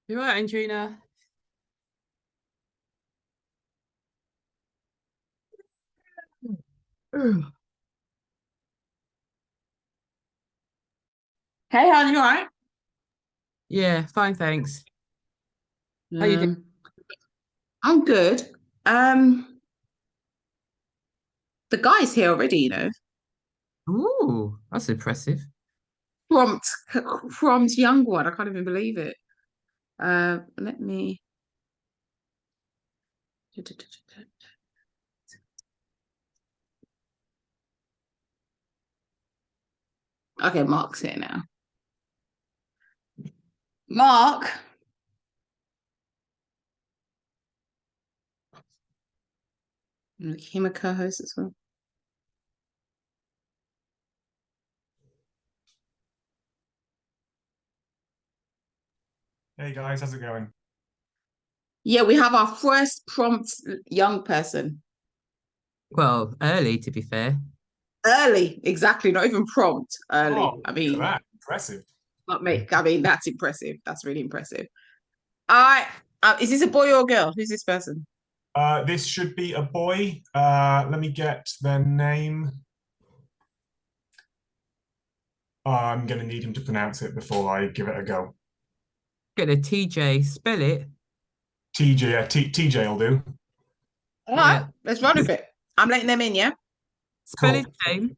You're right, Andrina. Hey, hon, you all right? Yeah, fine, thanks. How you doing? Um, I'm good. The guy's here already, Ooh, that's impressive. Prompt, prompt young one. I can't even believe it. Let me. Okay, Mark's here now. Mark, make him a co-host as well. Hey guys, how's it going? Yeah, we have our first prompt young person. Well, early to be fair. Early, exactly. Not even prompt. Early. Oh, I look at mean, that. Impressive. not me. I mean, that's impressive. That's really impressive. I is this a boy or a girl? Who's this person? This should be a boy. Let me get their name. I'm going to need him to pronounce it before I give it a go. Get a TJ, spell it. TJ, TJ will do. All right, Yeah, let's run with it. I'm letting them in, yeah? spell his Cool. name.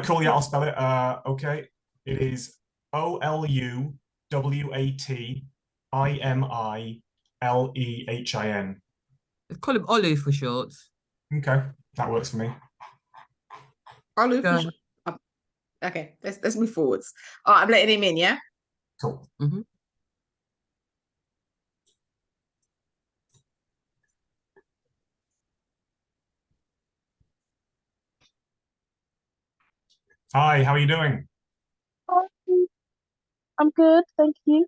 Cool, yeah, I'll spell it. Okay. It is Oluwatimilehin. Let's call him Olu for short. Okay, that works for me. I'll look for Go. sure. Okay, let's move forwards. All right, I'm letting him in, yeah? Cool. Hmm. Hi, how are you doing? Hi, I'm good, thank you.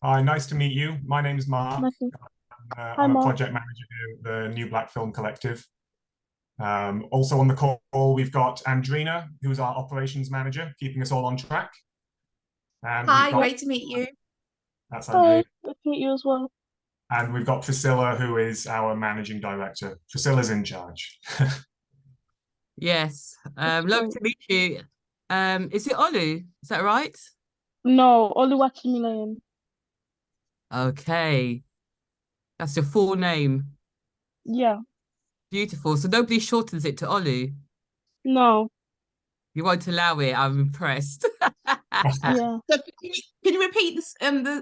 Hi, nice to meet you. My name's Mark. Nothing. Hi, I'm a Mark. project manager here at the New Black Film Collective. Also on the call, we've got Andrina, who's our operations manager, keeping us all on track. And we've Hi, got, great to meet you. that's Hi, Andrina. nice to meet you as well. And we've got Priscilla, who is our managing director. Priscilla's in charge. Yes. Lovely Great. to meet you. Is it Olu? Is that right? No, Oluwatimilehin. Okay. That's your full name. Yeah, Beautiful. So nobody shortens it to Olu. no, You won't allow it. I'm impressed. yeah. So can you repeat this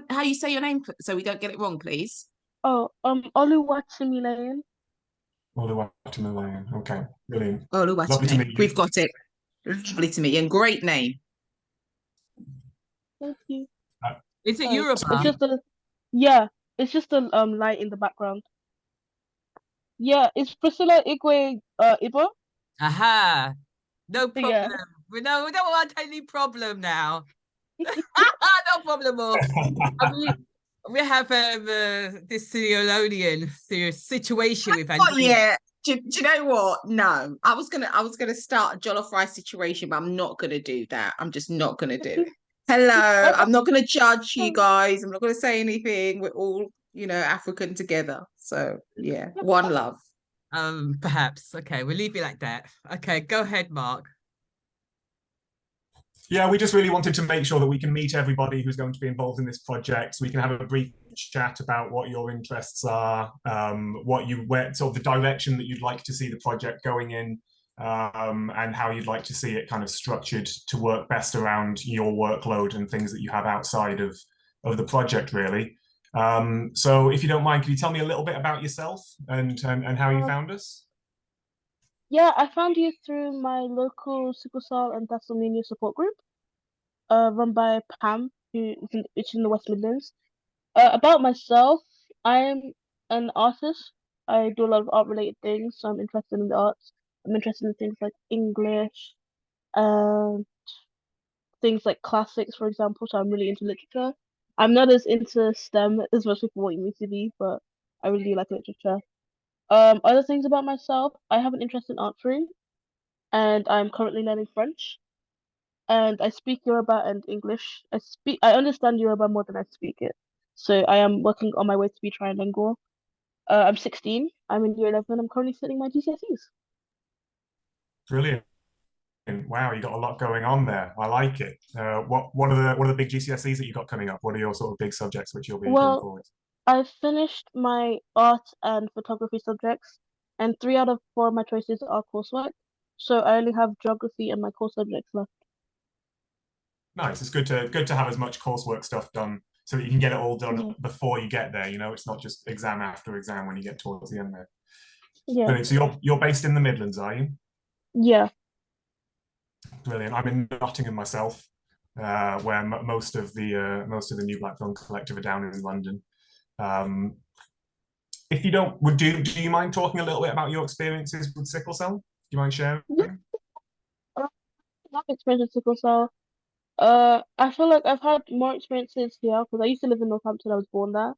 how you say your name so we don't get it wrong, please? Oh, Oluwatimilehin. Oluwatimilehin. Okay, brilliant. Oh, look at Lovely to me. meet you. We've got it. Lovely to meet you. And great name. Thank you. Uh, Is it Sorry, it's Yoruba? just a, yeah, it's just a light in the background. Yeah, it's Priscilla Igwe Ibo. Aha. No problem. Yeah. We don't want any problem now. No problem. I mean, we have this Sierra situation with Oh Andrea. yeah. Do you know what? No, I was gonna start a jollof rice situation, but I'm not gonna do that. I'm just not gonna do it. Hello, I'm not gonna judge you guys. I'm not gonna say anything. We're all, African together. So yeah, one love. Perhaps. Okay, we'll leave it like that. Okay, go ahead, Mark. Yeah, we just really wanted to make sure that we can meet everybody who's going to be involved in this project so we can have a brief chat about what your interests are, where sort of the direction that you'd like to see the project going in, and how you'd like to see it kind of structured to work best around your workload and things that you have outside of the project, really. So if you don't mind, can you tell me a little bit about yourself and how you found us? Yeah, I found you through my local sickle cell and thalassemia support group, run by Pam, which is in the West Midlands. About myself, I'm an artist. I do a lot of art-related things, so I'm interested in the arts. I'm interested in things like English, and things like classics, for example. So I'm really into literature. I'm not as into STEM as most people want me to be, but I really do like literature. Other things about myself, I have an interest in archery, and I'm currently learning French. And I speak Yoruba and English. I understand Yoruba more than I speak it. So I am working on my way to be trilingual. I'm 16. I'm in year 11. I'm currently studying my GCSEs. Brilliant. Wow, you got a lot going on there. I like it. What are the big GCSEs that you got coming up? What are your sort of big subjects which you'll be going Well, forward? I finished my art and photography subjects, and 3 out of 4 of my choices are coursework. So I only have geography and my core subjects left. Nice. It's good to have as much coursework stuff done so that you can get it all done Yeah. before you get there. It's not just exam after exam when you get towards the end there. Yeah. Brilliant. So you're based in the Midlands, are you? Yeah. Brilliant. I'm in Nottingham myself, where most of the New Black Film Collective are down in London. If you don't, do you mind talking a little bit about your experiences with sickle cell? Do you mind sharing? Yeah. I have experience with sickle cell. I feel like I've had more experiences here because I used to live in Northampton. I was born there.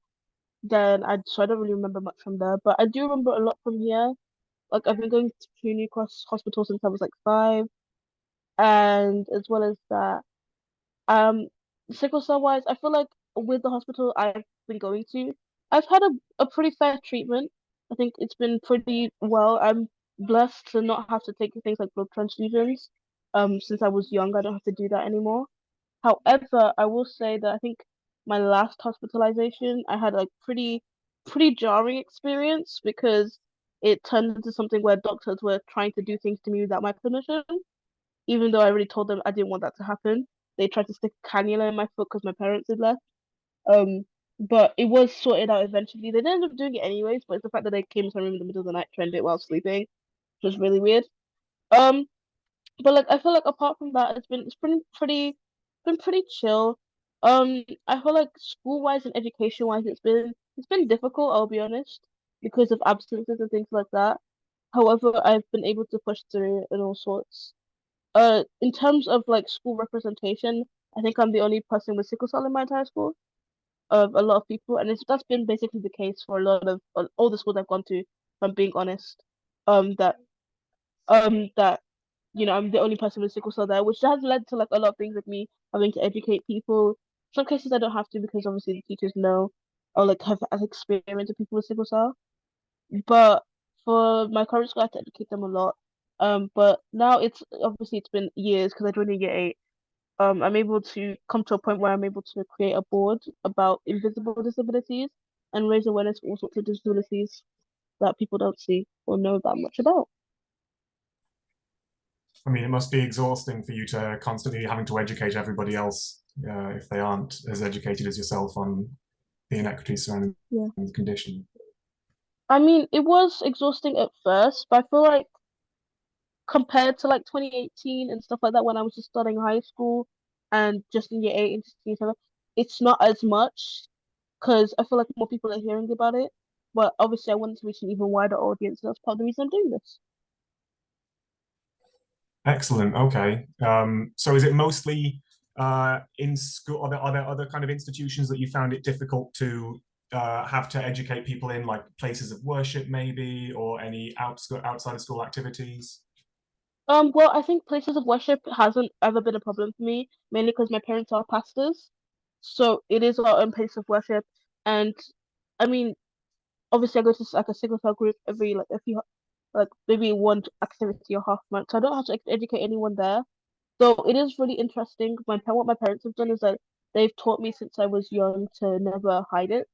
So I don't really remember much from there, but I do remember a lot from here. Like I've been going to New Cross Hospital since I was like 5, and as well as that, um, sickle cell wise, I feel like with the hospital I've been going to, I've had a pretty fair treatment. I think it's been pretty well. I'm blessed to not have to take things like blood transfusions. Since I was young, I don't have to do that anymore. However, I will say that I think my last hospitalization, I had like pretty jarring experience because it turned into something where doctors were trying to do things to me without my permission, even though I already told them I didn't want that to happen. They tried to stick a cannula in my foot because my parents had left. Um, but it was sorted out eventually. They didn't end up doing it anyways, but it's the fact that they came to my room in the middle of the night trying to do it while sleeping, which was really weird. Um, but like I feel like apart from that, it's been pretty chill. I feel like school wise and education wise, it's been difficult. I'll be honest, because of absences and things like that. However, I've been able to push through it and all sorts. In terms of like school representation, I think I'm the only person with sickle cell in my entire school of a lot of people, and that's been basically the case for a lot of all the schools I've gone to. If I'm being honest, that that I'm the only person with sickle cell there, which has led to like a lot of things with me having to educate people. Some cases I don't have to because obviously the teachers know or like have experience with people with sickle cell. But for my current school, I have to educate them a lot. But now it's been years because I joined in year 8. I'm able to come to a point where I'm able to create a board about invisible disabilities and raise awareness for all sorts of disabilities that people don't see or know that much about. I mean, it must be exhausting for you to constantly having to educate everybody else if they aren't as educated as yourself on the inequities surrounding Yeah. the condition. I mean, it was exhausting at first, but I feel like compared to like 2018 and stuff like that when I was just starting high school and just in year 8 and just year 7, it's not as much because I feel like more people are hearing about it. But obviously, I wanted to reach an even wider audience, and that's part of the reason I'm doing this. Excellent. Okay. So is it mostly in school? Are there other kind of institutions that you found it difficult to have to educate people in, like places of worship, maybe, or any outside of school activities? Well, I think places of worship hasn't ever been a problem for me, mainly because my parents are pastors, so it is our own place of worship. And I mean, obviously, I go to like a sickle cell group every like a few like maybe one activity or half month, so I don't have to educate anyone there. So it is really interesting. What my parents have done is that they've taught me since I was young to never hide it.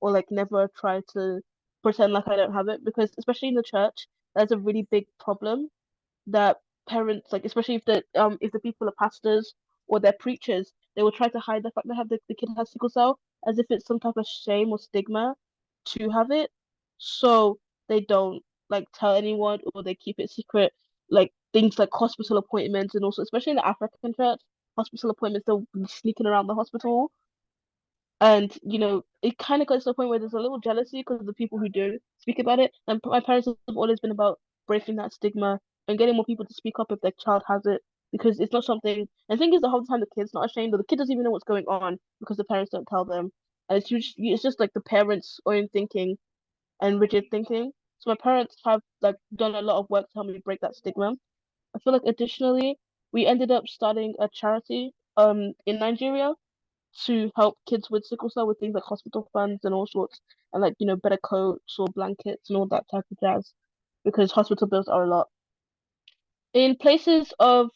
or like never try to pretend like I don't have it, because especially in the church, there's a really big problem that parents, like especially if the people are pastors or they're preachers, they will try to hide the fact they have the kid has sickle cell as if it's some type of shame or stigma to have it. So they don't like tell anyone, or they keep it secret. Like things like hospital appointments, and also especially in the African church, hospital appointments, they'll be sneaking around the hospital. And it kind of gets to a point where there's a little jealousy because of the people who do speak about it. And my parents have always been about breaking that stigma and getting more people to speak up if their child has it, because it's not something. And the thing is, the whole time the kid's not ashamed, or the kid doesn't even know what's going on because the parents don't tell them. And it's just like the parents' own thinking and rigid thinking. So my parents have like done a lot of work to help me break that stigma. I feel like additionally, we ended up starting a charity in Nigeria to help kids with sickle cell with things like hospital funds and all sorts, and like better coats or blankets and all that type of jazz, because hospital bills are a lot. In places of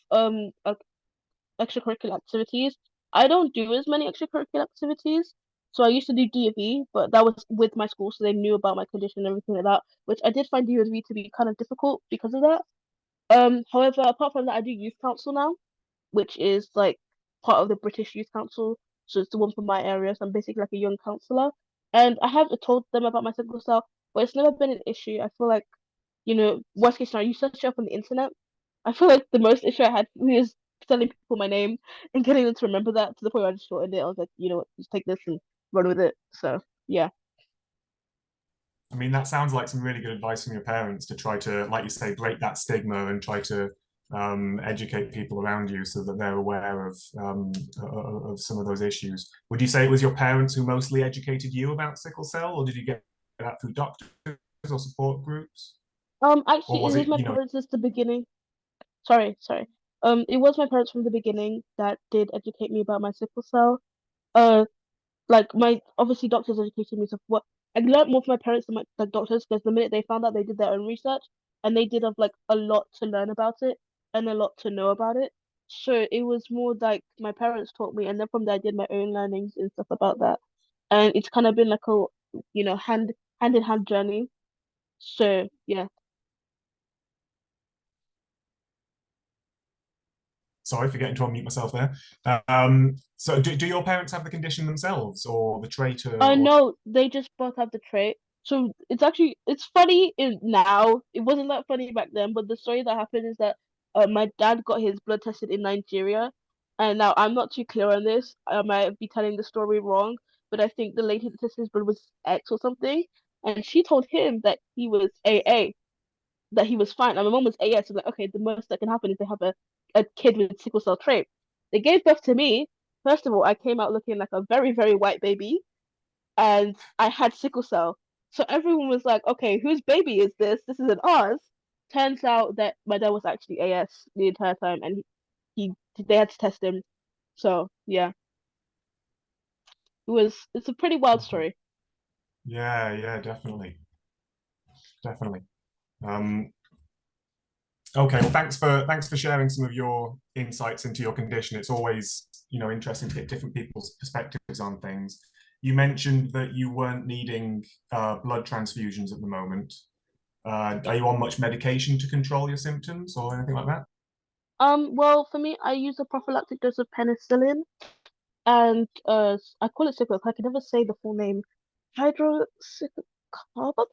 extracurricular activities, I don't do as many extracurricular activities. So I used to do D&V, but that was with my school, so they knew about my condition and everything like that, which I did find D&V to be kind of difficult because of that. However, apart from that, I do youth council now, which is like part of the British Youth Council. So it's the one from my area. So I'm basically like a young counsellor. And I have told them about my sickle cell, but it's never been an issue. I feel like, worst case scenario, you search it up on the internet. I feel like the most issue I had was telling people my name and getting them to remember that, to the point where I just shortened it. I was like, you know what, just take this and run with it. So yeah. I mean, that sounds like some really good advice from your parents to try to, like you say, break that stigma and try to educate people around you so that they're aware of some of those issues. Would you say it was your parents who mostly educated you about sickle cell, or did you get that through doctors or support groups, or Actually, it was was it, my parents since the beginning. Sorry. It was my parents from the beginning that did educate me about my sickle cell. Uh, like my obviously doctors educated me, so what I learned more from my parents than my like doctors, because the minute they found out, they did their own research, and they did have like a lot to learn about it and a lot to know about it. So it was more like my parents taught me, and then from there I did my own learnings and stuff about that. And it's kind of been like a hand in hand journey. So yeah. sorry for getting to unmute myself there. So do your parents have the condition themselves, or the trait, or No, they just both have the trait. So it's funny now. It wasn't that funny back then, but the story that happened is that my dad got his blood tested in Nigeria, and now I'm not too clear on this. I might be telling the story wrong, but I think the lady that tested his blood was X or something, and she told him that he was AA, that he was fine. And my mom was AS, so like, okay, the most that can happen is they have a kid with sickle cell trait. They gave birth to me. First of all, I came out looking like a very, very white baby, and I had sickle cell. So everyone was like, okay, whose baby is this? This isn't ours. Turns out that my dad was actually AS the entire time, and they had to test him. So yeah, it's a pretty wild story. yeah, definitely. Um, okay, well, thanks for sharing some of your insights into your condition. It's always, interesting to get different people's perspectives on things. You mentioned that you weren't needing blood transfusions at the moment. Are you on much medication to control your symptoms or anything like that? Well, for me, I use a prophylactic dose of penicillin, and I call it sickle. I can never say the full name. Hydroxycarbamide,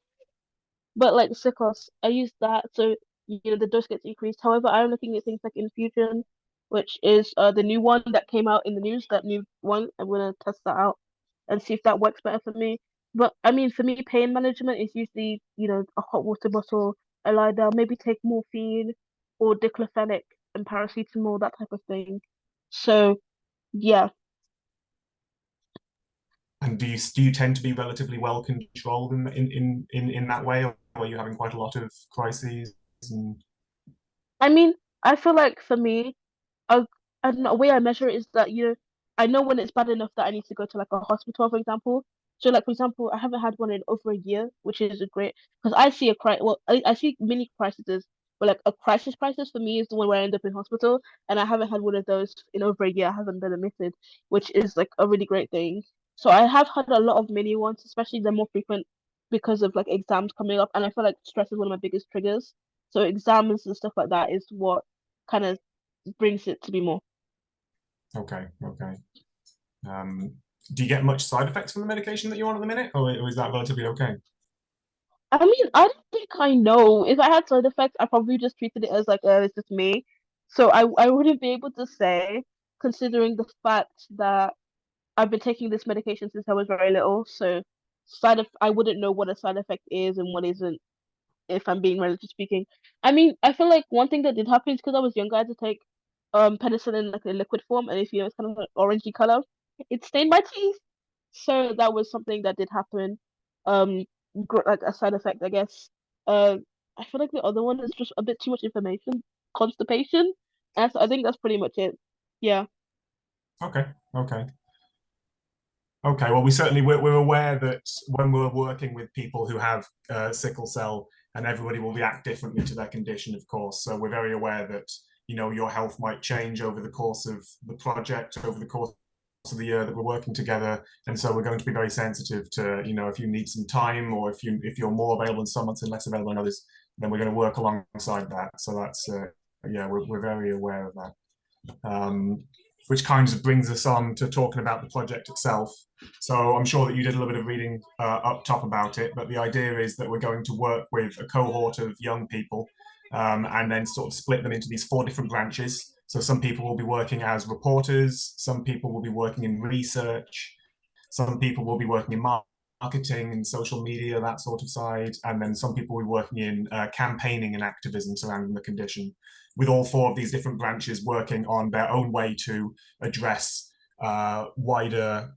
but like Sikos, I use that, so the dose gets increased. However, I'm looking at things like infusion, which is the new one that came out in the news. That new one, I'm gonna test that out and see if that works better for me. But I mean, for me, pain management is usually a hot water bottle, a lie down, maybe take morphine or diclofenac and paracetamol, that type of thing. So yeah. And do you tend to be relatively well controlled in that way, or are you having quite a lot of crises? And I mean, I feel like for me, I, I don't know, a way I measure it is that I know when it's bad enough that I need to go to like a hospital, for example. So like for example, I haven't had one in over a year, which is a great, because I see I see mini crises, but like a crisis for me is the one where I end up in hospital, and I haven't had one of those in over a year. I haven't been admitted, which is like a really great thing. So I have had a lot of mini ones, especially the more frequent because of like exams coming up, and I feel like stress is one of my biggest triggers. So exams and stuff like that is what kind of brings it to be more. Okay, okay. Do you get much side effects from the medication that you're on at the minute, or is that relatively okay? I mean, I don't think I know. If I had side effects, I probably just treated it as like, it's just me. So I wouldn't be able to say, considering the fact that I've been taking this medication since I was very little. So I wouldn't know what a side effect is and what isn't, if I'm being relatively speaking. I mean, I feel like one thing that did happen is because I was younger, I had to take penicillin like in liquid form, and if you know, it's kind of like orangey color. It stained my teeth. So that was something that did happen. Um, like a side effect, I guess. Uh, I feel like the other one is just a bit too much information, constipation, and so I think that's pretty much it. Yeah. Okay, okay. Okay, well, we're aware that when we're working with people who have sickle cell, and everybody will react differently to their condition, of course. So we're very aware that your health might change over the course of the project, over the course of the year that we're working together, and so we're going to be very sensitive to if you need some time, or if you're more available in some months and less available in others, then we're going to work alongside that. So that's yeah, we're very aware of that. Which kind of brings us on to talking about the project itself. So I'm sure that you did a little bit of reading up top about it, but the idea is that we're going to work with a cohort of young people and then sort of split them into these 4 different branches. So some people will be working as reporters, some people will be working in research, some people will be working in marketing and social media, that sort of side, and then some people will be working in campaigning and activism surrounding the condition, with all 4 of these different branches working on their own way to address wider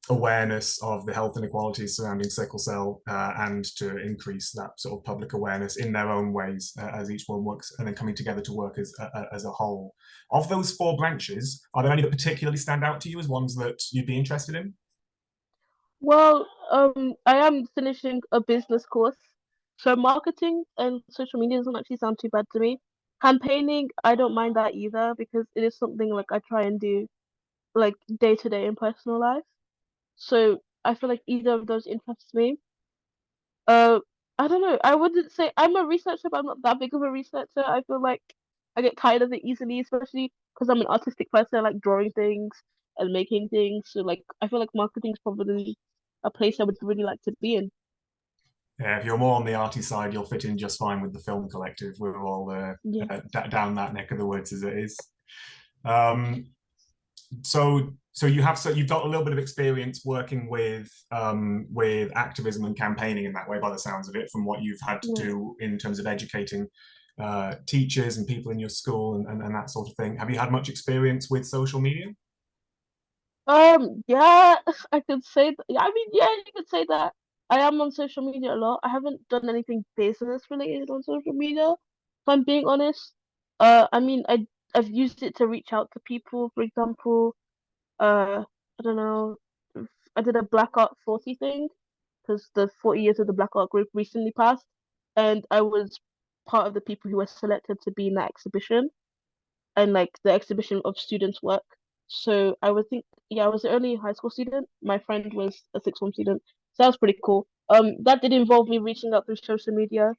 awareness of the health inequalities surrounding sickle cell and to increase that sort of public awareness in their own ways as each one works, and then coming together to work as a whole. Of those 4 branches, are there any that particularly stand out to you as ones that you'd be interested in? Well, I am finishing a business course, so marketing and social media doesn't actually sound too bad to me. Campaigning, I don't mind that either because it is something like I try and do like day to day in personal life. So I feel like either of those interests me. Uh, I don't know. I wouldn't say I'm a researcher, but I'm not that big of a researcher. I feel like I get tired of it easily, especially because I'm an artistic person. I like drawing things and making things. So like, I feel like marketing is probably a place I would really like to be in. Yeah, if you're more on the arty side, you'll fit in just fine with the film collective. We're all Yeah. down that neck of the woods as it is. Um, so you've got a little bit of experience working with activism and campaigning in that way, by the sounds of it, from what you've had to Yeah. do in terms of educating teachers and people in your school and that sort of thing. Have you had much experience with social media? Yeah, I could say that. I mean, yeah, you could say that. I am on social media a lot. I haven't done anything business related on social media, if I'm being honest. I mean, I've used it to reach out to people. For example, I don't know, I did a Black Art 40 thing because the 40 years of the Black Art group recently passed, and I was part of the people who were selected to be in that exhibition and like the exhibition of students' work. So I would think, yeah, I was the only high school student. My friend was a sixth form student. So that was pretty cool. That did involve me reaching out through social media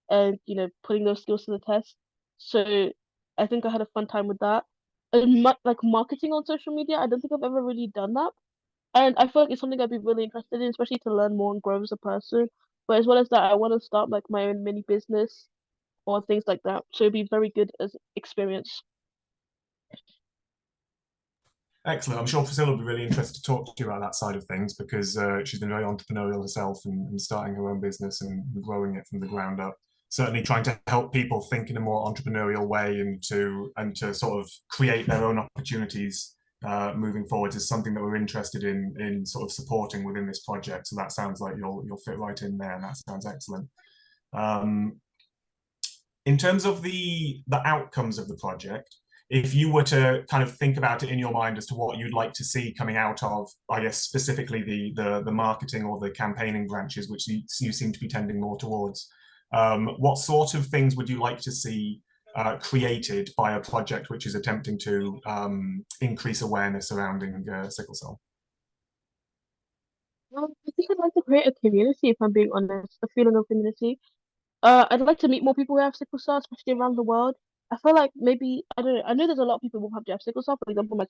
and, putting those skills to the test. So I think I had a fun time with that. And like marketing on social media, I don't think I've ever really done that. And I feel like it's something I'd be really interested in, especially to learn more and grow as a person. But as well as that, I want to start like my own mini business or things like that. So it'd be very good as experience. Excellent. I'm sure Priscilla will be really interested to talk to you about that side of things because she's been very entrepreneurial herself and starting her own business and growing it from the ground up. Certainly trying to help people think in a more entrepreneurial way and to sort of create their own opportunities moving forward is something that we're interested in sort of supporting within this project. So that sounds like you'll fit right in there, and that sounds excellent. In terms of the outcomes of the project, if you were to kind of think about it in your mind as to what you'd like to see coming out of, I guess, specifically the marketing or the campaigning branches, which you seem to be tending more towards, what sort of things would you like to see created by a project which is attempting to increase awareness surrounding sickle cell? I think I'd like to create a community, if I'm being honest, a feeling of community. I'd like to meet more people who have sickle cell, especially around the world. I feel like maybe I don't know. I know there's a lot of people who have sickle cell. For example,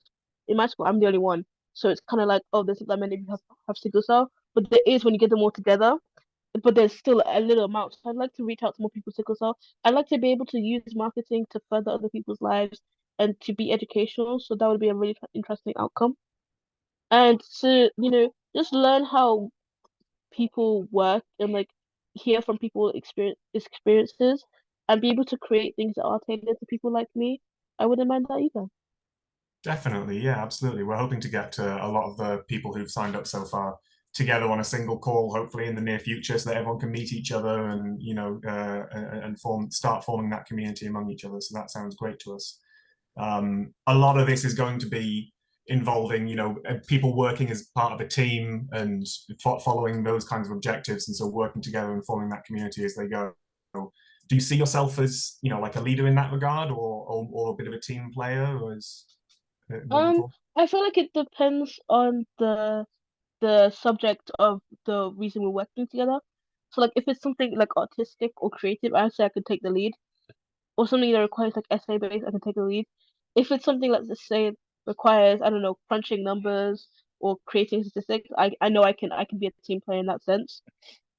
in my school, I'm the only one, so it's kind of like, oh, there's not that many people have sickle cell, but there is when you get them all together. But there's still a little amount. So I'd like to reach out to more people with sickle cell. I'd like to be able to use marketing to further other people's lives and to be educational. So that would be a really interesting outcome. And to, just learn how people work and like hear from people experiences and be able to create things that are tailored to people like me. I wouldn't mind that either. Definitely, yeah, absolutely. We're hoping to get a lot of the people who've signed up so far together on a single call, hopefully in the near future, so that everyone can meet each other and and start forming that community among each other. So that sounds great to us. A lot of this is going to be involving, people working as part of a team and following those kinds of objectives, and so working together and forming that community as they go. Do you see yourself as, like a leader in that regard, or a bit of a team player, or as moving Um, forward? I feel like it depends on the subject of the reason we're working together. So like if it's something like artistic or creative, I'd say I could take the lead. Or something that requires like essay based, I can take the lead. If it's something, let's just say, requires, I don't know, crunching numbers or creating statistics, I know I can be a team player in that sense.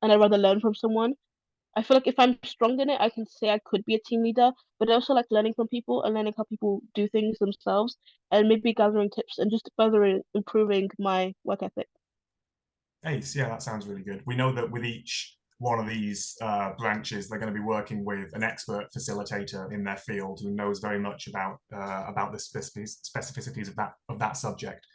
And I'd rather learn from someone. I feel like if I'm strong in it, I can say I could be a team leader, but I also like learning from people and learning how people do things themselves and maybe gathering tips and just further improving my work ethic. Ace, yeah, that sounds really good. We know that with each one of these branches, they're going to be working with an expert facilitator in their field who knows very much about the specificities of that subject.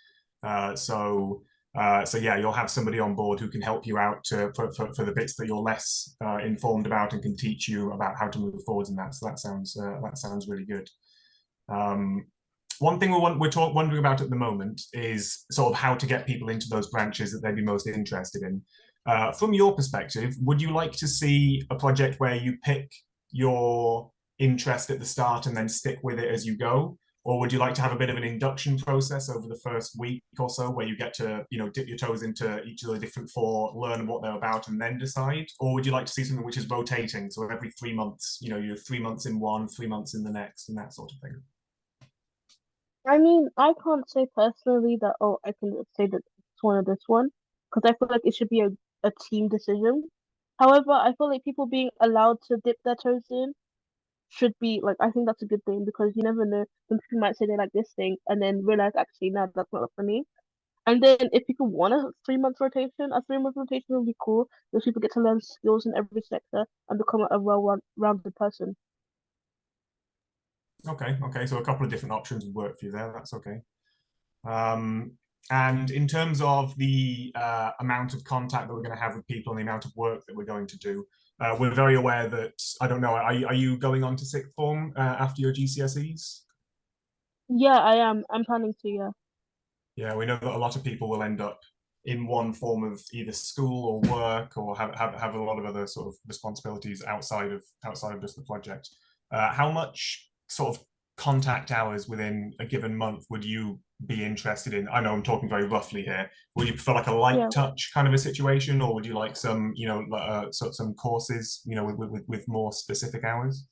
So yeah, you'll have somebody on board who can help you out for the bits that you're less informed about and can teach you about how to move forward in that. So that sounds really good. Um, One thing we're wondering about at the moment is sort of how to get people into those branches that they'd be most interested in. From your perspective, would you like to see a project where you pick your interest at the start and then stick with it as you go? Or would you like to have a bit of an induction process over the first week or so where you get to, dip your toes into each of the different four, learn what they're about, and then decide? Or would you like to see something which is rotating? So every 3 months, you're 3 months in one, 3 months in the next, and that sort of thing. I mean, I can't say personally that, oh, I can say that it's one or this one, because I feel like it should be a team decision. However, I feel like people being allowed to dip their toes in should be like, I think that's a good thing because you never know when people might say they like this thing and then realize actually no, that's not for me. And then if people want a 3 month rotation, a 3 month rotation would be cool because people get to learn skills in every sector and become a well-rounded person. Okay. So a couple of different options would work for you there. That's okay. Um, and in terms of the amount of contact that we're going to have with people and the amount of work that we're going to do, we're very aware that, I don't know, are you going on to sixth form after your GCSEs? Yeah, I am. I'm planning to, yeah. Yeah, we know that a lot of people will end up in one form of either school or work, or have a lot of other sort of responsibilities outside of just the project. How much sort of contact hours within a given month would you be interested in? I know I'm talking very roughly here. Would you prefer like a light Yeah. touch kind of a situation, or would you like some, some courses, with more specific hours?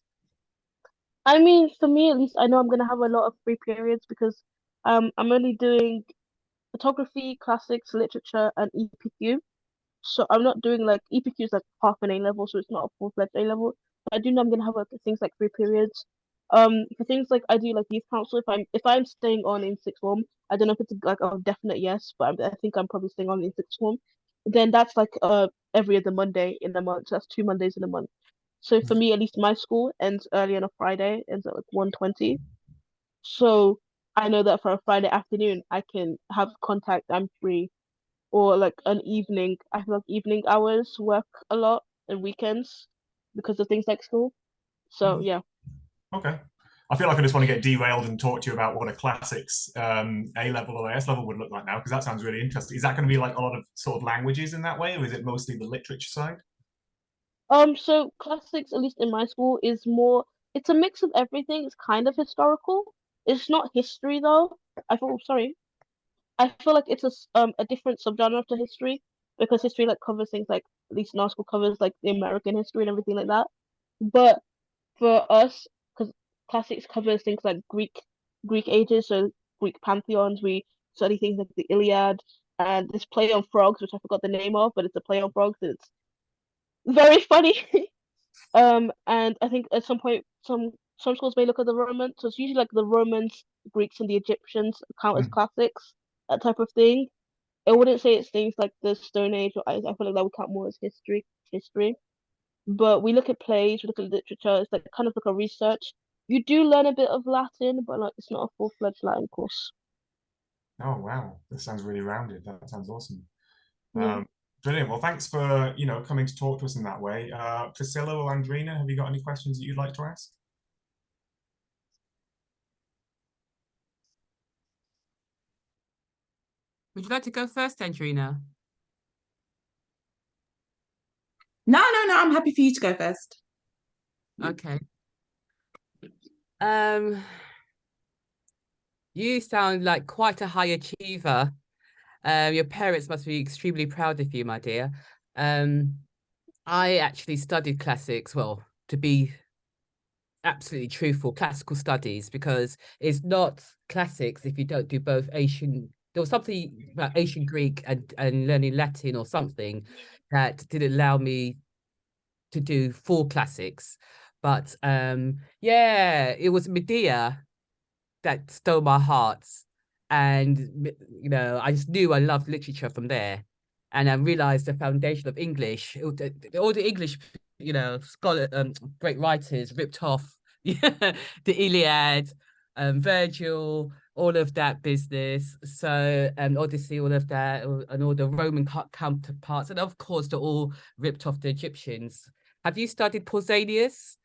I mean, for me at least, I know I'm gonna have a lot of free periods because I'm only doing photography, classics, literature, and EPQ. So I'm not doing like EPQ is like half an A level, so it's not a full-fledged A level. But I do know I'm gonna have like things like free periods. For things like I do like youth council. If I'm staying on in sixth form, I don't know if it's like a definite yes, but I think I'm probably staying on in sixth form. Then that's like every other Monday in the month. So that's 2 Mondays in a month. So for me, at least my school ends early on a Friday, ends at like 1:20. So I know that for a Friday afternoon, I can have contact. I'm free or like an evening. I feel like evening hours work a lot and weekends because of things like school. So Mhm. yeah. Okay. I feel like I just want to get derailed and talk to you about what a classics A level or S level would look like now, because that sounds really interesting. Is that going to be like a lot of sort of languages in that way, or is it mostly the literature side? So classics, at least in my school, is more. It's a mix of everything. It's kind of historical. It's not history though. I feel sorry. I feel like it's a different subgenre to history. because history like covers things like, at least in our school, covers like the American history and everything like that. But for us, because classics covers things like Greek ages, so Greek pantheons, we study things like the Iliad and this play on frogs, which I forgot the name of, but it's a play on frogs. It's very funny. And I think at some point some schools may look at the Romans. So it's usually like the Romans, Greeks, and the Egyptians count as Mm. classics, that type of thing. I wouldn't say it's things like the Stone Age, or I feel like that would count more as history. But we look at plays, we look at literature. It's like kind of like a research. You do learn a bit of Latin, but like it's not a full-fledged Latin course. Oh wow, this sounds really rounded. That sounds awesome. Yeah. Brilliant. Well, thanks for coming to talk to us in that way. Priscilla or Andrina, have you got any questions that you'd like to ask? Would you like to go first, Andrina? No, no, no. I'm happy for you to go first. Okay. Um, you sound like quite a high achiever. Your parents must be extremely proud of you, my dear. Um, I actually studied classics, well, to be absolutely truthful, classical studies, because it's not classics if you don't do both Asian. There was something about Ancient Greek and learning Latin or something that didn't allow me to do full classics. But yeah, it was Medea that stole my heart. And, I just knew I loved literature from there. And I realized the foundation of English, all the English, scholar, great writers ripped off the Iliad, Virgil, all of that business. So, Odyssey, all of that, and all the Roman counterparts. And of course, they all ripped off the Egyptians. Have you studied Pausanias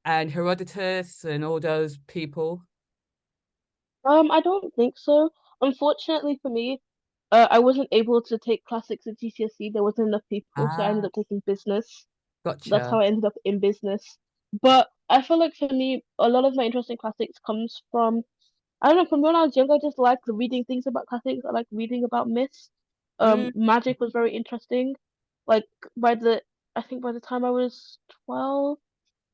and Herodotus and all those people? I don't think so. Unfortunately for me, I wasn't able to take classics at GCSE. There wasn't enough people, so I ended Ah, up taking business. That's how gotcha. I ended up in business. But I feel like for me, a lot of my interest in classics comes from, I don't know, from when I was younger, I just liked reading things about classics. I like reading about myths. Mm. Magic was very interesting. Like by the, I think by the time I was 12,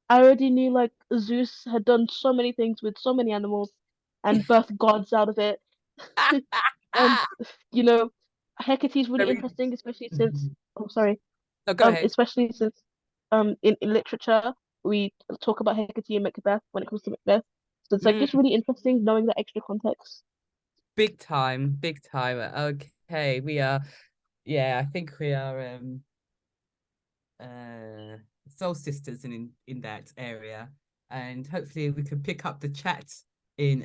I already knew like Zeus had done so many things with so many animals and birthed gods out of it. And you know, Hecate is really Very. interesting, especially since, Mhm. oh sorry, Oh, go ahead. especially since in literature we talk about Hecate and Macbeth when it comes to Macbeth. So it's like Mm, just really interesting knowing the extra context. big time, big time. Okay, we are. Yeah, I think we are uh soul sisters in that area, and hopefully we can pick up the chat in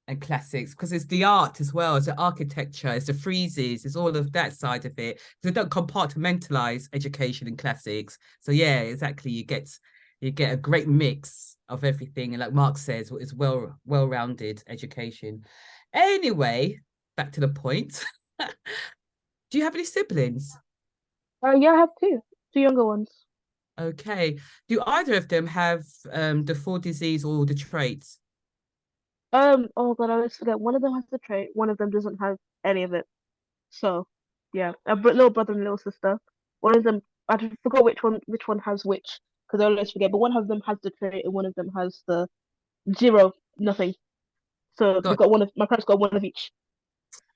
and classics, because it's the art as well, it's the architecture, it's the friezes, it's all of that side of it. So don't compartmentalize education in classics. So yeah, exactly, you get a great mix of everything, and like Mark says, it's well-rounded education. Anyway, back to the point. Do you have any siblings? Yeah, I have two younger ones. Okay. Do either of them have the full disease or the traits? Oh God, I always forget. One of them has the trait, one of them doesn't have any of it. So, yeah, a little brother and little sister. One of them, forgot which one has which, because I always forget. But one of them has the trait, and one of them has the zero, nothing. So they Got got one of my parents got one of each.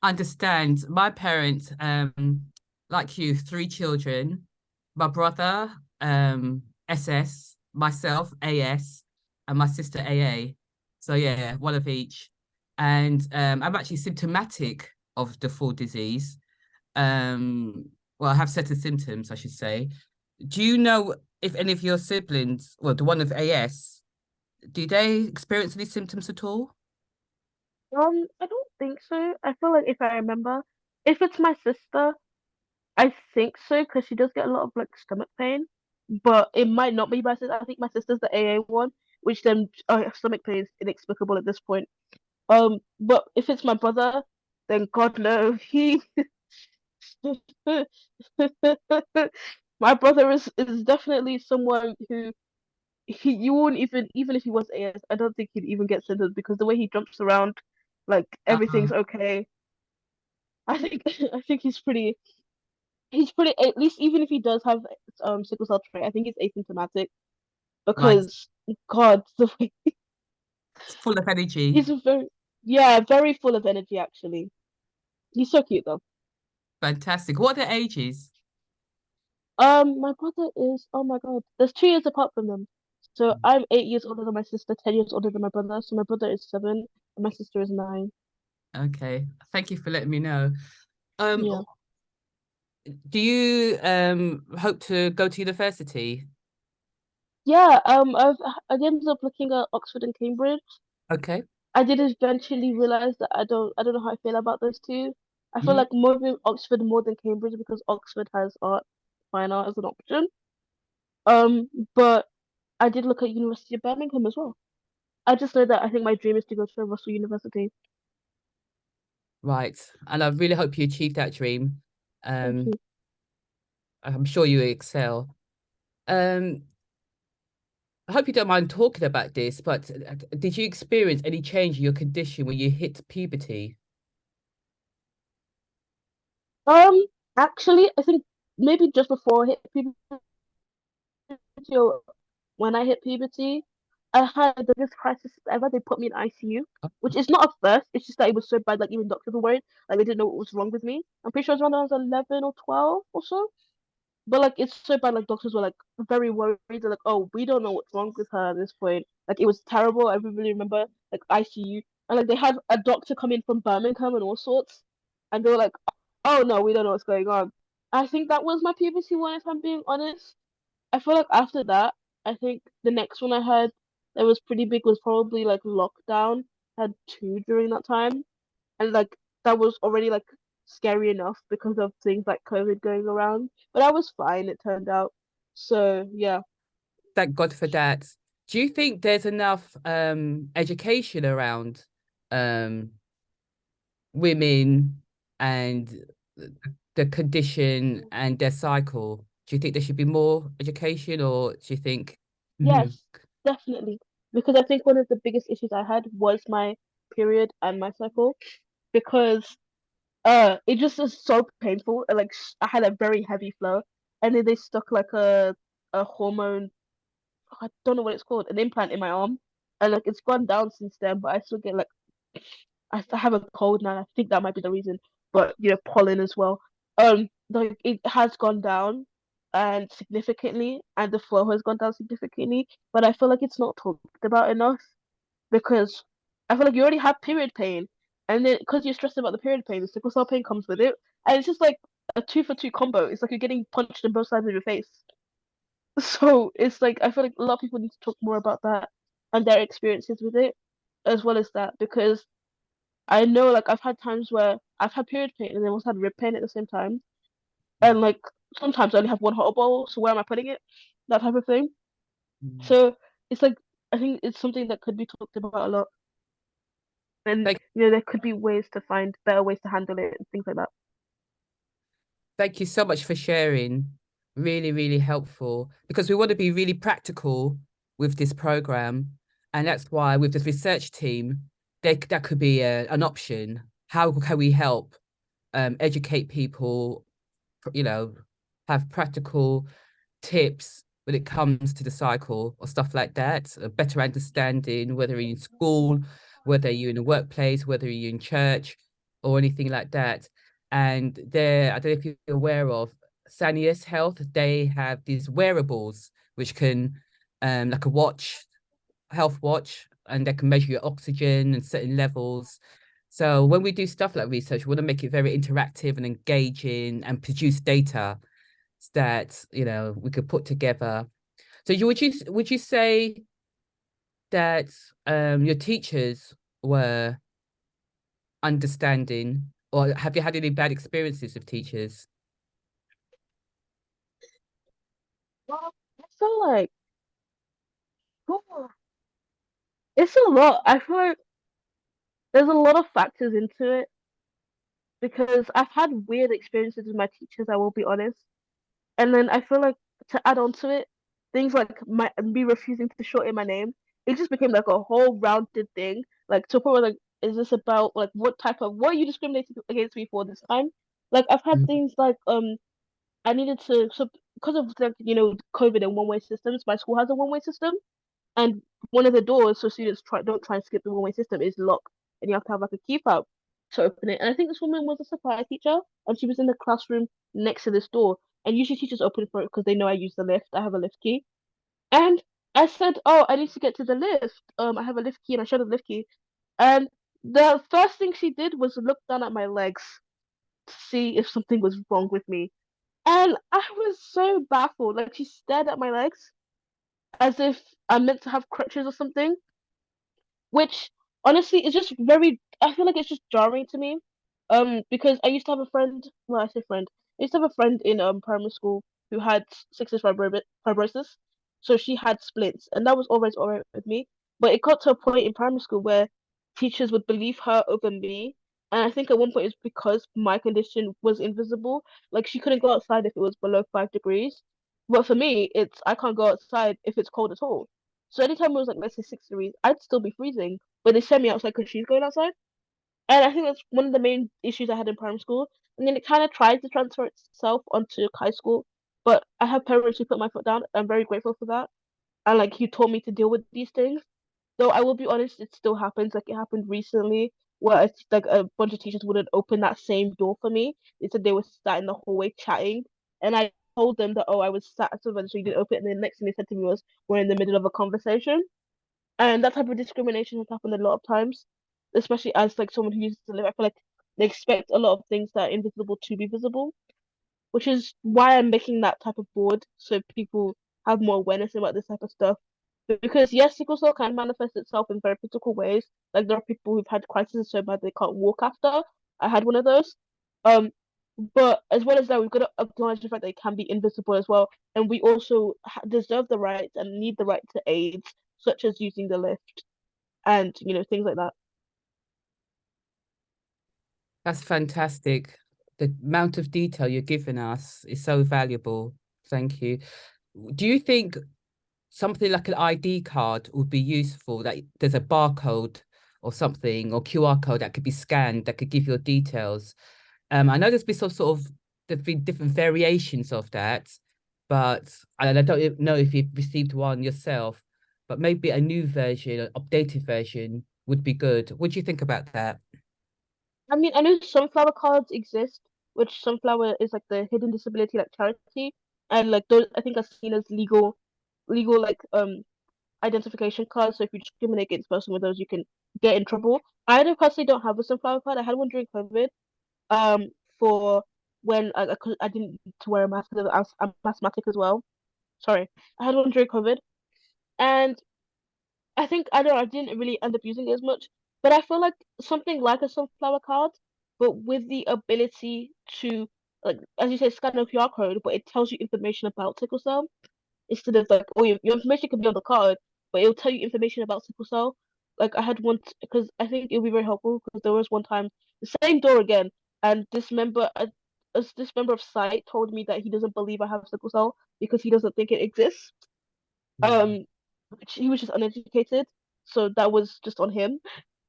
understand. My parents, like you, three children. My brother, SS, myself, AS, and my sister AA. So yeah, one of each. And I'm actually symptomatic of the full disease. Well, I have set of symptoms, I should say. Do you know if any of your siblings, well, the one of AS, do they experience any symptoms at all? I don't think so. I feel like if I remember, if it's my sister, I think so because she does get a lot of like stomach pain, but it might not be my sister. I think my sister's the AA one, which then stomach pain is inexplicable at this point. But if it's my brother, then God no, he my brother is definitely someone who you wouldn't even if he was AS, I don't think he'd even get censored because the way he jumps around, like Uh, everything's okay. I think I think he's pretty. he's pretty, at least even if he does have sickle cell trait, I think he's asymptomatic Right. because God, the way It's full of energy. he's a very, yeah, very full of energy actually. He's so cute though. Fantastic. What are the ages? My brother is, oh my God, there's 2 years apart from them. So I'm 8 years older than my sister, 10 years older than my brother. So my brother is 7 and my sister is 9. Okay. Thank you for letting me know. Um, Yeah. do you hope to go to university? Yeah, I ended up looking at Oxford and Cambridge. Okay. I did eventually realize that I don't know how I feel about those two. I feel Mhm. like moving Oxford more than Cambridge because Oxford has fine art as an option. But I did look at University of Birmingham as well. I just know that I think my dream is to go to Russell University. Right. And I really hope you achieve that dream. Thank Um, you. I'm sure you excel. Um, I hope you don't mind talking about this, but did you experience any change in your condition when you hit puberty? Um, Actually, I think maybe just before I hit puberty, or when I hit puberty, I had the biggest crisis ever. They put me in ICU, which is not a first. It's just that it was so bad, like even doctors were worried, like they didn't know what was wrong with me. I'm pretty sure it was when I was 11 or 12 or so. But like it's so bad, like doctors were like very worried. They're like, oh, we don't know what's wrong with her at this point. Like it was terrible. I really remember like ICU, and like they had a doctor come in from Birmingham and all sorts, and they were like, oh no, we don't know what's going on. I think that was my puberty one, if I'm being honest. I feel like after that, I think the next one I had that was pretty big was probably like lockdown. I had two during that time, and like that was already like scary enough because of things like COVID going around. But I was fine, it turned out. So yeah. Thank God for that. Do you think there's enough education around um women and the condition and their cycle? Do you think there should be more education, or do you think Mhm. Yes, definitely. Because I think one of the biggest issues I had was my period and my cycle. Because it just was so painful. And, like I had a very heavy flow, and then they stuck like a hormone. I don't know what it's called, an implant in my arm, and like it's gone down since then. But I still get like I still have a cold now. And I think that might be the reason. But pollen as well. Like it has gone down and significantly, and the flow has gone down significantly. But I feel like it's not talked about enough because I feel like you already have period pain, and then because you're stressed about the period pain, the sickle cell pain comes with it, and it's just like a two for two combo. It's like you're getting punched in both sides of your face. So it's like I feel like a lot of people need to talk more about that and their experiences with it, as well as that, because I know like I've had times where I've had period pain and then also had rib pain at the same time, and like sometimes I only have one hot bowl, so where am I putting it? That type of thing. Mhm. So it's like I think it's something that could be talked about a lot. And Thank, there could be ways to find better ways to handle it and things like that. thank you so much for sharing. Really, really helpful because we want to be really practical with this program. And that's why with this research team, that could be an option. How can we help educate people, you know, have practical tips when it comes to the cycle or stuff like that, a better understanding, whether you're in school, whether you're in a workplace, whether you're in church or anything like that. And there, I don't know if you're aware of Sanius Health, they have these wearables which can, like a watch, health watch, and they can measure your oxygen and certain levels. So when we do stuff like research, we want to make it very interactive and engaging and produce data that we could put together. So would you say that your teachers were understanding, or have you had any bad experiences with teachers? Well, I feel like oh, it's a lot. I feel like there's a lot of factors into it because I've had weird experiences with my teachers, I will be honest. And then I feel like to add on to it, things like my me refusing to shorten my name, it just became like a whole rounded thing. Like to a point where like, is this about like what are you discriminating against me for this time? Like I've had Mm. things like I needed to, so because of like, COVID and one-way systems, my school has a one-way system, and one of the doors, so students don't try and skip the one-way system, is locked, and you have to have like a key fob to open it. And I think this woman was a supply teacher, and she was in the classroom next to this door. And usually teachers open for it because they know I use the lift. I have a lift key. And I said, "Oh, I need to get to the lift. I have a lift key," and I showed her the lift key. And the first thing she did was look down at my legs to see if something was wrong with me. And I was so baffled. Like, she stared at my legs as if I'm meant to have crutches or something, which honestly is just very, I feel like it's just jarring to me. Because I used to have a friend, well, I say friend, I used to have a friend in primary school who had cystic fibrosis. So she had splints, and that was always all right with me. But it got to a point in primary school where teachers would believe her over me. And I think at one point it was because my condition was invisible. Like, she couldn't go outside if it was below 5 degrees. But for me, it's I can't go outside if it's cold at all. So anytime it was like, let's say 6 degrees, I'd still be freezing. But they sent me outside because she's going outside. And I think that's one of the main issues I had in primary school. And then it kind of tried to transfer itself onto high school. But I have parents who put my foot down. I'm very grateful for that. And like, he taught me to deal with these things. Though I will be honest, it still happens. Like, it happened recently where it's like a bunch of teachers wouldn't open that same door for me. They said they were sat in the hallway chatting. And I told them that, oh, I was sat at somewhere, so you didn't open it. And the next thing they said to me was, we're in the middle of a conversation. And that type of discrimination has happened a lot of times, especially as like someone who uses to live. I feel like they expect a lot of things that are invisible to be visible, which is why I'm making that type of board so people have more awareness about this type of stuff. Because yes, sickle cell can manifest itself in very physical ways. Like, there are people who've had crises so bad they can't walk after. I had one of those. Um, but as well as that, we've got to acknowledge the fact that it can be invisible as well, and we also deserve the right and need the right to aids, such as using the lift and things like that. That's fantastic. The amount of detail you're giving us is so valuable. Thank you. Do you think something like an ID card would be useful, that there's a barcode or something, or QR code that could be scanned that could give your details? I know there's been there's been different variations of that, but I don't know if you've received one yourself, but maybe a new version, an updated version would be good. What do you think about that? I mean, I know sunflower cards exist, which sunflower is like the hidden disability like charity, and like those I think are seen as legal like identification cards. So if you discriminate against a person with those, you can get in trouble. I don't personally don't have a sunflower card. I had one during COVID. Um, for when I didn't need to wear a mask because I'm asthmatic as well. Sorry, I had one during COVID, and I think I don't know, I didn't really end up using it as much, but I feel like something like a sunflower card, but with the ability to, like, as you say, scan a QR code, but it tells you information about sickle cell instead of like, oh, your information can be on the card, but it'll tell you information about sickle cell. Like, I had one because I think it'll be very helpful because there was one time the same door again, and this member of site told me that he doesn't believe I have sickle cell because he doesn't think it exists. Yeah. Um, he was just uneducated, so that was just on him.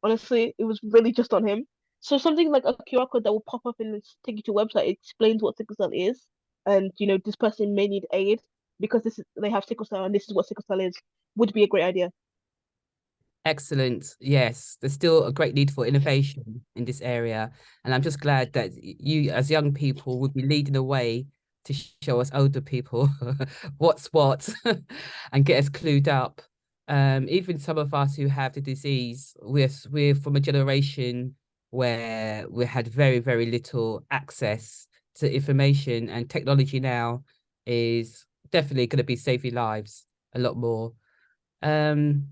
Honestly, it was really just on him. So something like a QR code that will pop up and take you to a website explains what sickle cell is, and this person may need aid because they have sickle cell and this is what sickle cell is, would be a great idea. Excellent. Yes, there's still a great need for innovation in this area. And I'm just glad that you, as young people, would be leading the way to show us older people what's what and get us clued up. Even some of us who have the disease, we're from a generation where we had very, very little access to information, and technology now is definitely going to be saving lives a lot more. Um,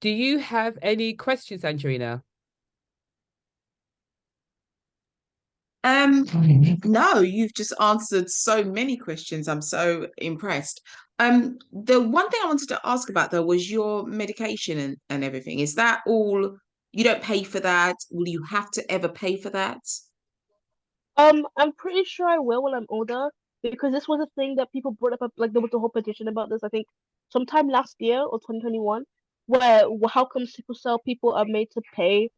do you have any questions, Angelina? No, you've just answered so many questions. I'm so impressed. The one thing I wanted to ask about though was your medication and everything. Is that all? You don't pay for that? Will you have to ever pay for that? I'm pretty sure I will when I'm older because this was a thing that people brought up. Like, there was a whole petition about this. I think sometime last year or 2021, where how come sickle cell people are made to pay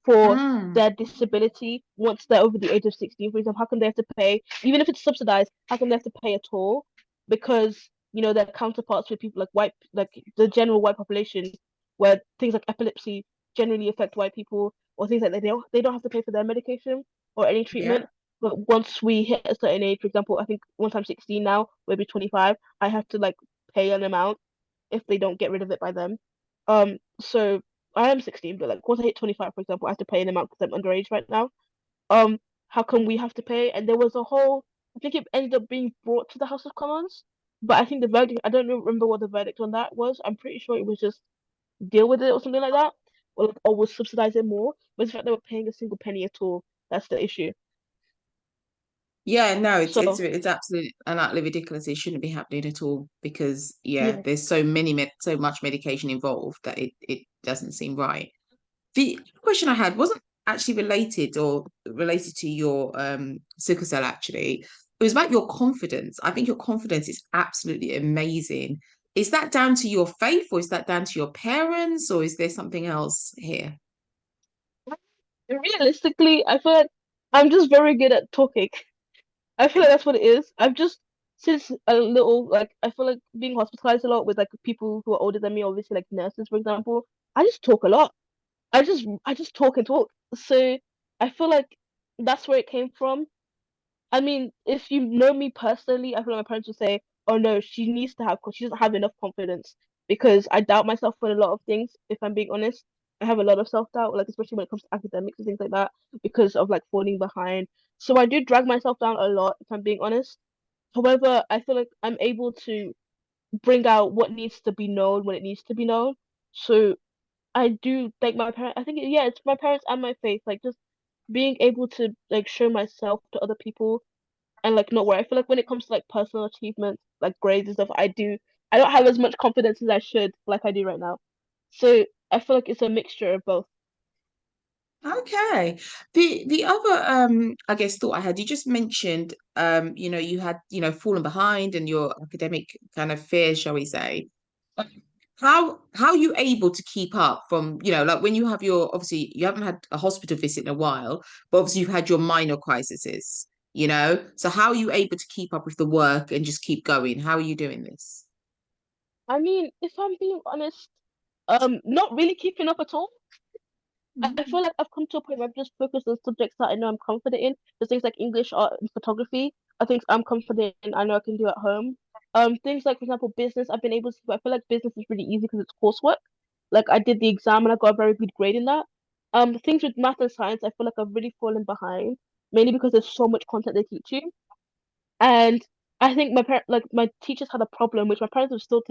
for Mm. their disability once they're over the age of 16, for example? How come they have to pay, even if it's subsidized, how come they have to pay at all? Because, their counterparts with people like the general white population, where things like epilepsy generally affect white people, or things like that, they don't have to pay for their medication or any Yeah. treatment. But once we hit a certain age, for example, I think once I'm 16 now, maybe 25, I have to like pay an amount if they don't get rid of it by them. So I am 16, but like once I hit 25, for example, I have to pay an amount because I'm underage right now. Um, how come we have to pay? And there was a whole, I think it ended up being brought to the House of Commons, but I think the verdict, I don't remember what the verdict on that was. I'm pretty sure it was just deal with it or something like that, or was subsidize it more. But the fact they were paying a single penny at all, that's the issue. Yeah, no, it's So it's absolutely and utterly ridiculous. It shouldn't be happening at all because yeah, yeah, there's so much medication involved that it doesn't seem right. The question I had wasn't actually related to your sickle cell actually. It was about your confidence. I think your confidence is absolutely amazing. Is that down to your faith or is that down to your parents or is there something else here? realistically, I feel like I'm just very good at talking. I feel like that's what it is. I've just since a little like I feel like being hospitalized a lot with like people who are older than me, obviously like nurses, for example. I just talk a lot. I just talk and talk. So I feel like that's where it came from. I mean, if you know me personally, I feel like my parents would say, "Oh no, she needs to have, she doesn't have enough confidence." Because I doubt myself for a lot of things. If I'm being honest, I have a lot of self doubt, like especially when it comes to academics and things like that, because of like falling behind. So I do drag myself down a lot, if I'm being honest. However, I feel like I'm able to bring out what needs to be known when it needs to be known. So I do thank my parents. I think yeah, it's my parents and my faith. Like just being able to like show myself to other people and like not worry. I feel like when it comes to like personal achievements, like grades and stuff, I don't have as much confidence as I should, like I do right now. So I feel like it's a mixture of both. Okay. The other I guess thought I had, you just mentioned you had, fallen behind and your academic kind of fears, shall we say. How are you able to keep up from, like when you have your obviously you haven't had a hospital visit in a while, but obviously you've had your minor crises. So how are you able to keep up with the work and just keep going? How are you doing this? I mean, if I'm being honest, not really keeping up at all. I feel like I've come to a point where I've just focused on subjects that I know I'm confident in. There's things like English, art, and photography. I think I'm confident in. I know I can do at home. Things like, for example, business. I've been able to. I feel like business is really easy because it's coursework. Like I did the exam and I got a very good grade in that. Things with math and science, I feel like I've really fallen behind, mainly because there's so much content they teach you. And I think like my teachers had a problem, which my parents have still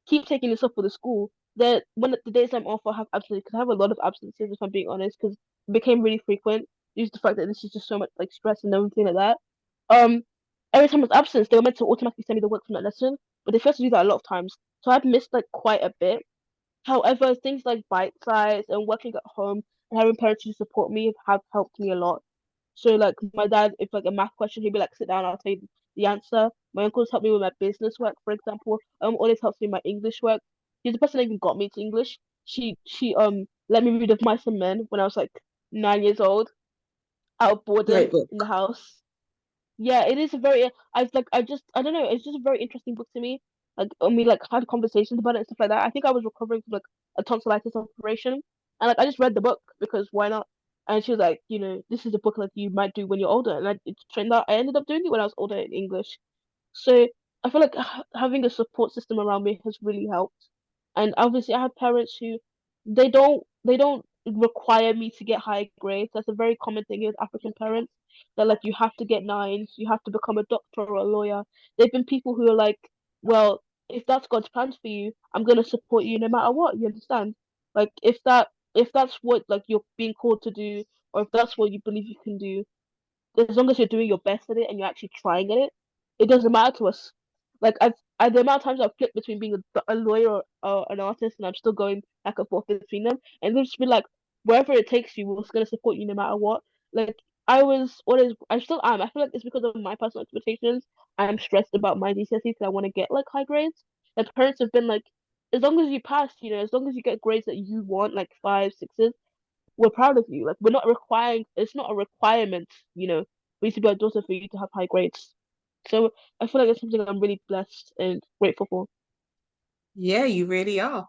keep taking this up with the school. That when the days I'm off, I have absences because I have a lot of absences, if I'm being honest, because it became really frequent due to the fact that this is just so much like stress and everything like that. Um, every time I was absent, they were meant to automatically send me the work from that lesson, but they failed to do that a lot of times. So I've missed like quite a bit. However, things like bite size and working at home and having parents who support me have helped me a lot. So like my dad, if like a math question, he'd be like, "Sit down, I'll tell you the answer." My uncle's helped me with my business work, for example. Always helps me with my English work. She's the person that even got me to English. She let me read of Mice and Men when I was like 9 years old, out of boredom Great book. in the house. Yeah, it is a very. I don't know. It's just a very interesting book to me. Like, we like had conversations about it and stuff like that. I think I was recovering from like a tonsillitis operation, and like I just read the book because why not? And she was like, this is a book like you might do when you're older, and it turned out I ended up doing it when I was older in English. So I feel like having a support system around me has really helped. And obviously, I have parents who they don't require me to get high grades. That's a very common thing with African parents. That like you have to get nines, you have to become a doctor or a lawyer. There've been people who are like, well, if that's God's plans for you, I'm gonna support you no matter what. You understand? Like if that's what like you're being called to do, or if that's what you believe you can do, as long as you're doing your best at it and you're actually trying at it, it doesn't matter to us. Like the amount of times I've flipped between being a lawyer or an artist, and I'm still going back and forth between them, and they've just been like, wherever it takes you, we're just gonna support you no matter what. Like I still am. I feel like it's because of my personal expectations. I'm stressed about my GCSEs because I want to get like high grades. And parents have been like, as long as you pass, as long as you get grades that you want, like five, sixes, we're proud of you. Like we're not requiring. It's not a requirement, for you to be a daughter for you to have high grades. So I feel like it's something I'm really blessed and grateful for. Yeah, you really are.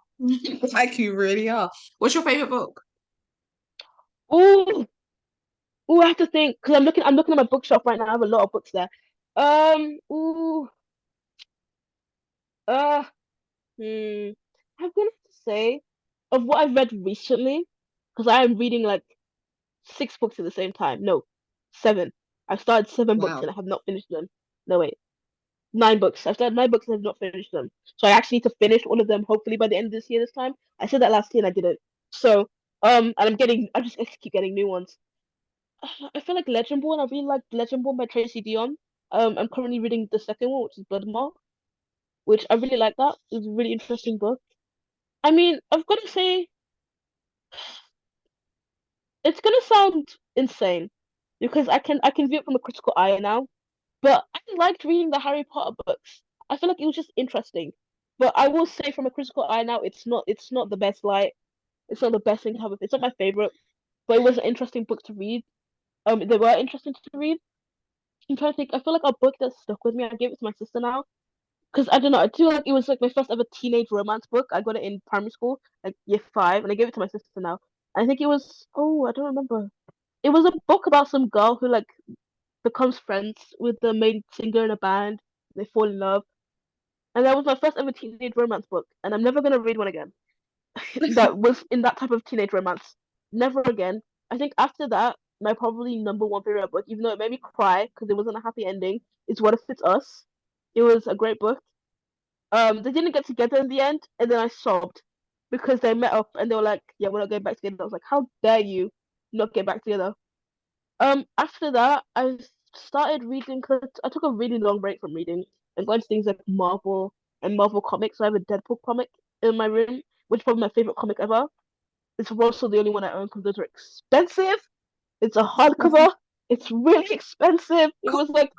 Like you really are. What's your favorite book? Oh, oh, I have to think because I'm looking at my bookshelf right now. I have a lot of books there. Ooh, uh, hmm. I'm gonna have to say of what I've read recently, because I am reading like 6 books at the same time. No, 7. I've started 7 books Wow. and I have not finished them. No, wait, 9 books. I've started 9 books and I've not finished them. So I actually need to finish all of them hopefully by the end of this year. This time I said that last year and I didn't. So and I just keep getting new ones. I feel like Legendborn. I really like Legendborn by Tracy Dion. I'm currently reading the second one, which is Bloodmark, which I really like. That it's a really interesting book. I mean, I've got to say, it's gonna sound insane because I can view it from a critical eye now. But I liked reading the Harry Potter books. I feel like it was just interesting. But I will say from a critical eye now, it's not the best light. It's not the best thing to have. It's not my favorite, but it was an interesting book to read. They were interesting to read. I'm trying to think. I feel like a book that stuck with me. I gave it to my sister now because I don't know. I feel like it was like my first ever teenage romance book. I got it in primary school, like year 5, and I gave it to my sister now. I think it was. Oh, I don't remember. It was a book about some girl who like becomes friends with the main singer in a band. They fall in love, and that was my first ever teenage romance book. And I'm never gonna read one again that was in that type of teenage romance. Never again. I think after that, my probably number one favorite book, even though it made me cry because it wasn't a happy ending, is What If It's Us. It was a great book. They didn't get together in the end, and then I sobbed because they met up and they were like, "Yeah, we're not getting back together." I was like, "How dare you not get back together?" After that, I started reading because I took a really long break from reading and got into things like Marvel and Marvel comics. So I have a Deadpool comic in my room, which is probably my favorite comic ever. It's also the only one I own because those are expensive. It's a hardcover. It's really expensive. It Co- was like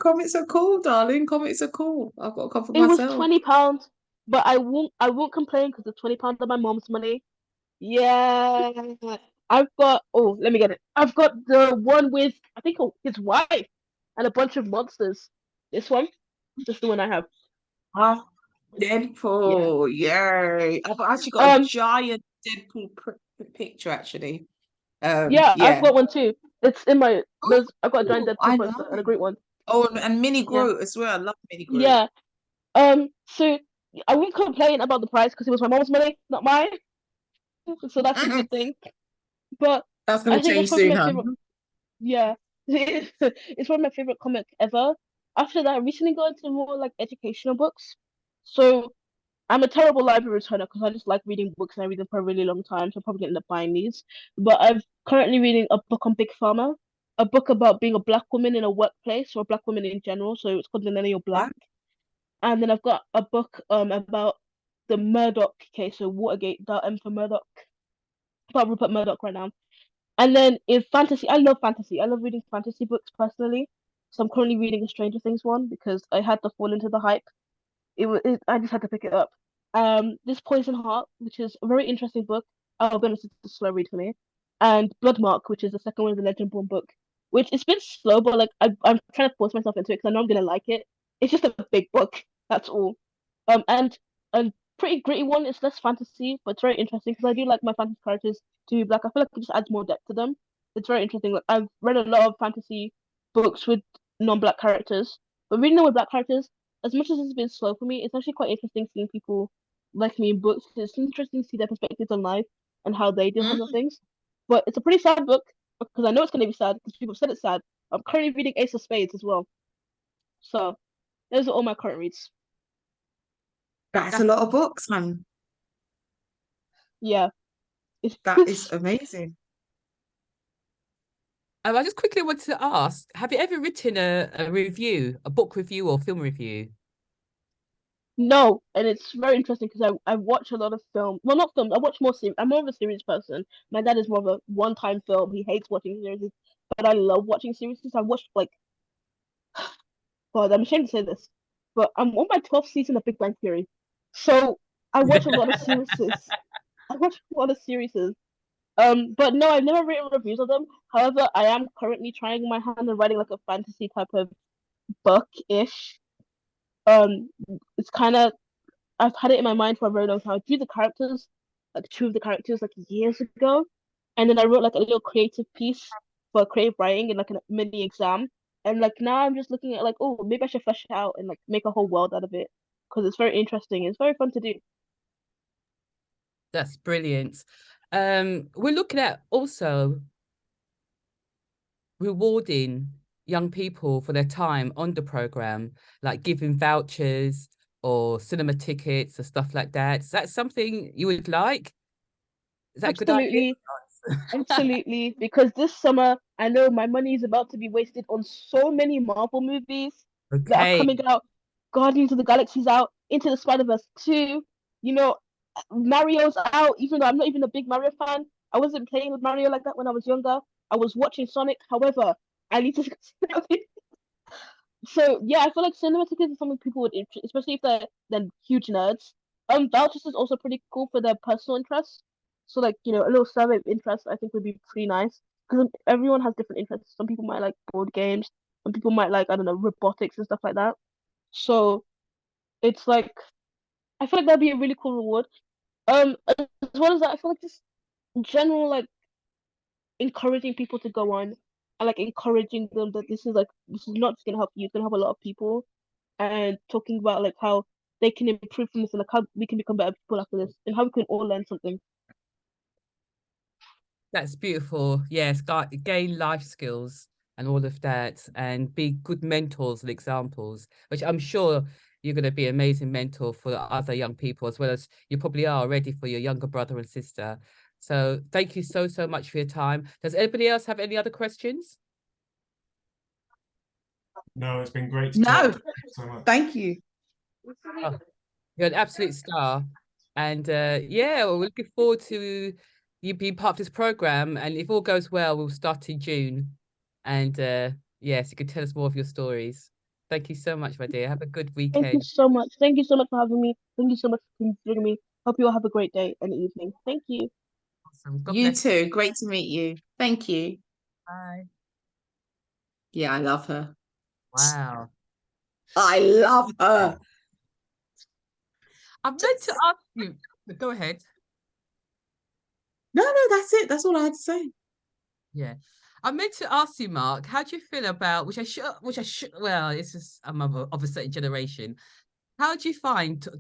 comics are cool, darling. Comics are cool. I've got a couple it was myself. £20, but I won't complain because it's £20 of my mom's money. Yeah, I've got. Oh, let me get it. I've got the one with I think his wife and a bunch of monsters. This one, this is the one I have. Ah, Yeah. Deadpool. Yay. I've actually got a Um. giant Deadpool picture actually. Yeah, I've Yeah. got one too. It's in my. I've got a giant Oh, Deadpool I poster and a know. great one. Oh, and Mini Yeah. Groot as well. I love Mini Groot. Yeah. So I won't complain about the price because it was my mom's money, not mine. So that's a good thing. But That's I gonna think that's change probably soon, my huh? favorite. Yeah, it's one of my favorite comic ever. After that, I recently got into more like educational books. So I'm a terrible library returner because I just like reading books and I read them for a really long time. So I'm probably gonna end up buying these. But I'm currently reading a book on Big Pharma, a book about being a black woman in a workplace or black women in general. So it's called Millennial Wow. Black. And then I've got a book about the Murdoch case, so Watergate, the M for Murdoch, about Rupert Murdoch right now. And then in fantasy, I love fantasy. I love reading fantasy books personally. So I'm currently reading a Stranger Things one because I had to fall into the hype. I just had to pick it up. This Poison Heart, which is a very interesting book. I'll be honest, it's a slow read for me. And Bloodmark, which is the second one of the Legendborn book, which it's been slow, but like I'm trying to force myself into it because I know I'm gonna like it. It's just a big book. That's all. And a pretty gritty one. It's less fantasy, but it's very interesting because I do like my fantasy characters to be black. I feel like it just adds more depth to them. It's very interesting. Like I've read a lot of fantasy books with non-black characters, but reading them with black characters, as much as it's been slow for me, it's actually quite interesting seeing people like me in books. It's interesting to see their perspectives on life and how they do handle Mm. things. But it's a pretty sad book because I know it's going to be sad because people said it's sad. I'm currently reading Ace of Spades as well. So those are all my current reads. That's a That's lot of books, man. Yeah. It's, That is amazing. I just quickly wanted to ask, have you ever written a review, a book review or film review? no, and it's very interesting because I watch a lot of film. Well, not film. I watch more series. I'm more of a series person. My dad is more of a one-time film. He hates watching series, but I love watching series. I watched like God, I'm ashamed to say this, but I'm on my 12th season of Big Bang Theory. So I watch a lot of series. I watch a lot of series. But no, I've never written reviews of them. However, I am currently trying my hand at writing like a fantasy type of book-ish. Um, it's kind of I've had it in my mind for a very long time. I drew the characters, like two of the characters, like years ago, and then I wrote like a little creative piece for creative writing and like a mini exam. And like now I'm just looking at like, oh, maybe I should flesh it out and like make a whole world out of it because it's very interesting. It's very fun to do. That's brilliant. We're looking at also rewarding young people for their time on the program, like giving vouchers or cinema tickets or stuff like that. Is that something you would like? Is that a good idea? Absolutely. Absolutely, because this summer I know my money is about to be wasted on so many Marvel movies that are Okay. coming out. Guardians of the Galaxy's out, Into the Spider-Verse 2, you know, Mario's out, even though I'm not even a big Mario fan. I wasn't playing with Mario like that when I was younger. I was watching Sonic. However, I need to so yeah, I feel like cinema tickets is something people would especially if they're then huge nerds. Vouchers is also pretty cool for their personal interests. So like a little survey of interest I think would be pretty nice because everyone has different interests. Some people might like board games, some people might like I don't know robotics and stuff like that. So it's like I feel like that'd be a really cool reward. As well as that, I feel like just in general like encouraging people to go on and like encouraging them that this is not just gonna help you, it's gonna help a lot of people and talking about like how they can improve from this and like how we can become better people after this and how we can all learn something. That's beautiful. Yes, gain life skills and all of that, and be good mentors and examples, which I'm sure you're going to be an amazing mentor for other young people, as well as you probably are already for your younger brother and sister. So thank you so, so much for your time. Does anybody else have any other questions? No, it's been great to No, talk. Thank you so much. thank you. Oh, you're an absolute star. And yeah, we're looking forward to you being part of this program. And if all goes well, we'll start in June. And yes, you can tell us more of your stories. Thank you so much, my dear. Have a good Thank you weekend. so much. Thank you so much for having me. Thank you so much for considering me. Hope you all have a great day and evening. Thank you. Awesome. God You bless. too. Great to meet you. Thank you. Bye. Yeah, I love her. Wow. I love her. I meant to ask you. Go ahead. No, no, that's it. That's all I had to say. Yeah. I meant to ask you, Mark, how do you feel about well, it's just I'm of a certain generation. How do you find